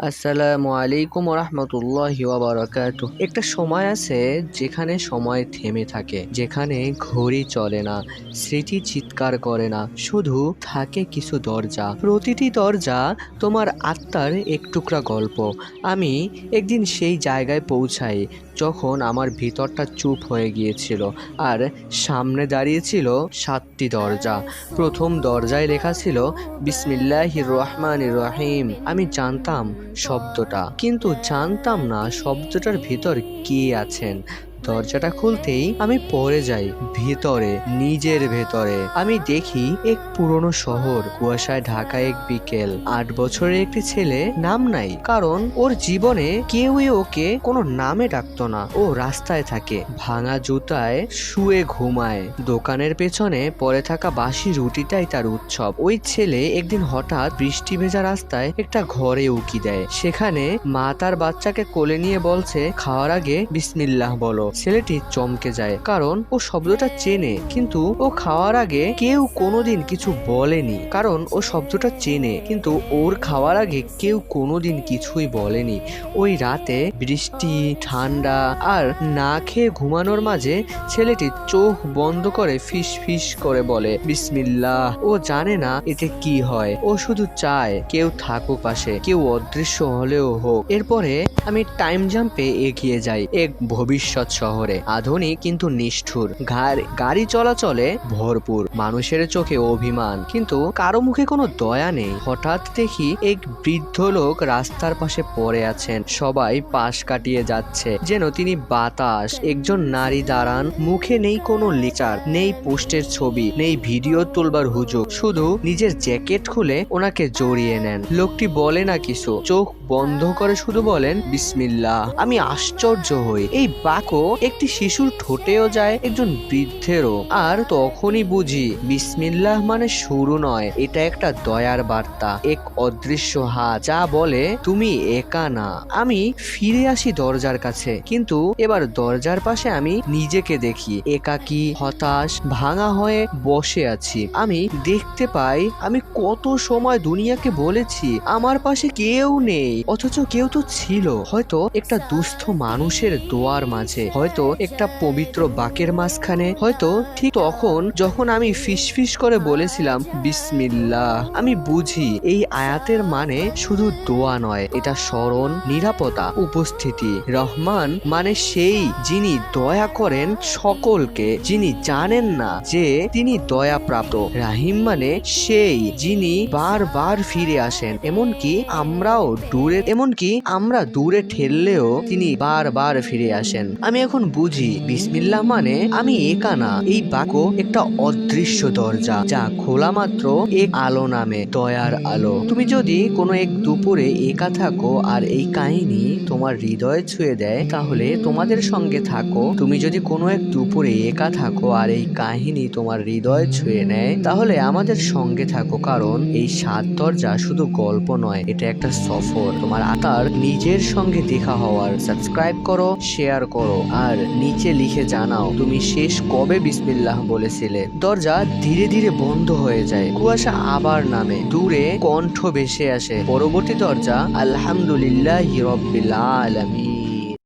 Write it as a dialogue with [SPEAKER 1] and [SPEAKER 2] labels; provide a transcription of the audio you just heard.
[SPEAKER 1] আসসালামু আলাইকুম রহমতুল্লাহি ওয়া বারাকাতুহু। একটা সময় আছে যেখানে সময় থেমে থাকে, যেখানে ঘড়ি চলে না, স্মৃতি চিৎকার করে না, শুধু থাকে কিছু দরজা। প্রতিটি দরজা তোমার আত্মার এক টুকরা গল্প। আমি একদিন সেই জায়গায় পৌঁছাই যখন আমার ভিতরটা চুপ হয়ে গিয়েছিল আর সামনে দাঁড়িয়েছিল 7টি দরজা। প্রথম দরজায় লেখা ছিল বিসমিল্লাহির রহমানির রহিম। আমি জানতাম শব্দটা, কিন্তু জানতাম না শব্দটার ভিতর কে আছেন। দরজাটা খুলতেই আমি পড়ে যাই ভেতরে, নিজের ভেতরে। আমি দেখি এক পুরনো শহর, কুয়াশায় ঢাকা এক বিকেল। 8 বছরের একটি ছেলে, নাম নাই, কারণ ওর জীবনে কেউই ওকে কোনো নামে ডাকতো না। ও রাস্তায় থাকে, ভাঙা জুতায় শুয়ে ঘুমায়, দোকানের পেছনে পড়ে থাকা বাসি রুটিটাই তার উৎসব। ওই ছেলে একদিন হঠাৎ বৃষ্টি ভেজা রাস্তায় একটা ঘরে উকি দেয়। সেখানে মা তার বাচ্চাকে কোলে নিয়ে বলছে, খাওয়ার আগে বিসমিল্লাহ বলো। ছেলেটি চমকে যায়, কারণ ও শব্দটা চেনে, কিন্তু ও খাওয়ার আগে কেউ কোনোদিন কিছু বলেনি। কারণ ও শব্দটা চেনে, কিন্তু ওর খাওয়ার আগে কেউ কোনোদিন কিছুই বলেনি। ওই রাতে বৃষ্টি, ঠান্ডা আর না খেয়ে ঘুমানোর মাঝে ছেলেটি চোখ বন্ধ করে ফিস ফিস করে বলে বিসমিল্লাহ। ও জানে না এতে কি হয়, ও শুধু চায় কেউ থাকুক পাশে, কেউ অদৃশ্য হলেও হোক। এরপরে আমি টাইম জাম্পে এগিয়ে যাই এক ভবিষ্যৎ শহরে, আধুনিক কিন্তু নিষ্ঠুর। গাড়ি চলাচলে ভরপুর, মানুষের চোখে অভিমান, কিন্তু কারো মুখে কোনো দয়া নেই। হঠাৎ দেখি এক বৃদ্ধ লোক রাস্তার পাশে পড়ে আছেন। সবাই পাশ কাটিয়ে যাচ্ছে যেন তিনি বাতাস। একজন নারী দাঁড়ান, মুখে নেই কোনো লেকচার, নেই পোস্টের ছবি, নেই ভিডিও তুলবার হুজুগ, শুধু নিজের জ্যাকেট খুলে ওনাকে জড়িয়ে নেন। লোকটি বলে না কিছু, চোখ বন্ধ করে শুধু বলেন বিসমিল্লাহ। আমি আশ্চর্য হই, এই বাক্য একটি শিশুর ঠোঁটেও যায়, একজন বৃদ্ধেরও। আর তখনই বুঝি বিসমিল্লাহ মানে শুরু নয়, এটা একটা দয়ার বার্তা, এক অদৃশ্য হাত যা বলে তুমি একা না। আমি ফিরে আসি দরজার কাছে, কিন্তু এবার দরজার পাশে আমি নিজেকে দেখি, একাকী, হতাশ, ভাঙা হয়ে বসে আছি। আমি দেখতে পাই আমি কত সময় দুনিয়াকে বলেছি আমার পাশে কেউ নেই, অথচ কেউ তো ছিল। হয়তো একটা দুস্থ মানুষের দোয়ার মাঝে, হয়তো একটা পবিত্র বাকের মাঝখানে, হয়তো ঠিক তখন যখন আমি ফিসফিস করে বলেছিলাম বিসমিল্লাহ। আমি বুঝি এই আয়াতের মানে শুধু দোয়া নয়, এটা স্মরণ, নিরাপত্তা, উপস্থিতি। রহমান মানে সেই যিনি দয়া করেন সকলকে, যিনি জানেন না যে তিনি দয়া প্রাপ্ত। রাহিম মানে সেই যিনি বারবার ফিরে আসেন, এমনকি আমরা দূরে ঠেললেও তিনি বারবার ফিরে আসেন। আমি এখন বুঝি বিসমিল্লাহ মানে আমি একা না, এই বাক্য একটা অদৃশ্য দরজা যা খোলা মাত্র এক আলো নামে, দয়ার আলো। তুমি যদি কোনো এক দুপুরে একা থাকো আর এই কাহিনী তোমার হৃদয়ে ছুঁয়ে দেয়, তাহলে তোমাদের সঙ্গে থাকো। তুমি যদি কোনো এক দুপুরে একা থাকো আর এই কাহিনী তোমার হৃদয়ে ছুঁয়ে নেয়, তাহলে আমাদের সঙ্গে থাকো, কারণ এই 7 দরজা শুধু গল্প নয়, এটা একটা সফর তোমার আত্মার নিজের সঙ্গে দেখা হওয়ার। সাবস্ক্রাইব করো, শেয়ার করো, আর নিচে লিখে জানাও তুমি শেষ কবে বিসমিল্লাহ বলেছিলে। দরজা ধীরে ধীরে বন্ধ হয়ে যায়, কুয়াশা আবার নামে, দূরে কণ্ঠ ভেসে আসে, পরবর্তী দরজা আলহামদুলিল্লাহি রাব্বিল আলামিন।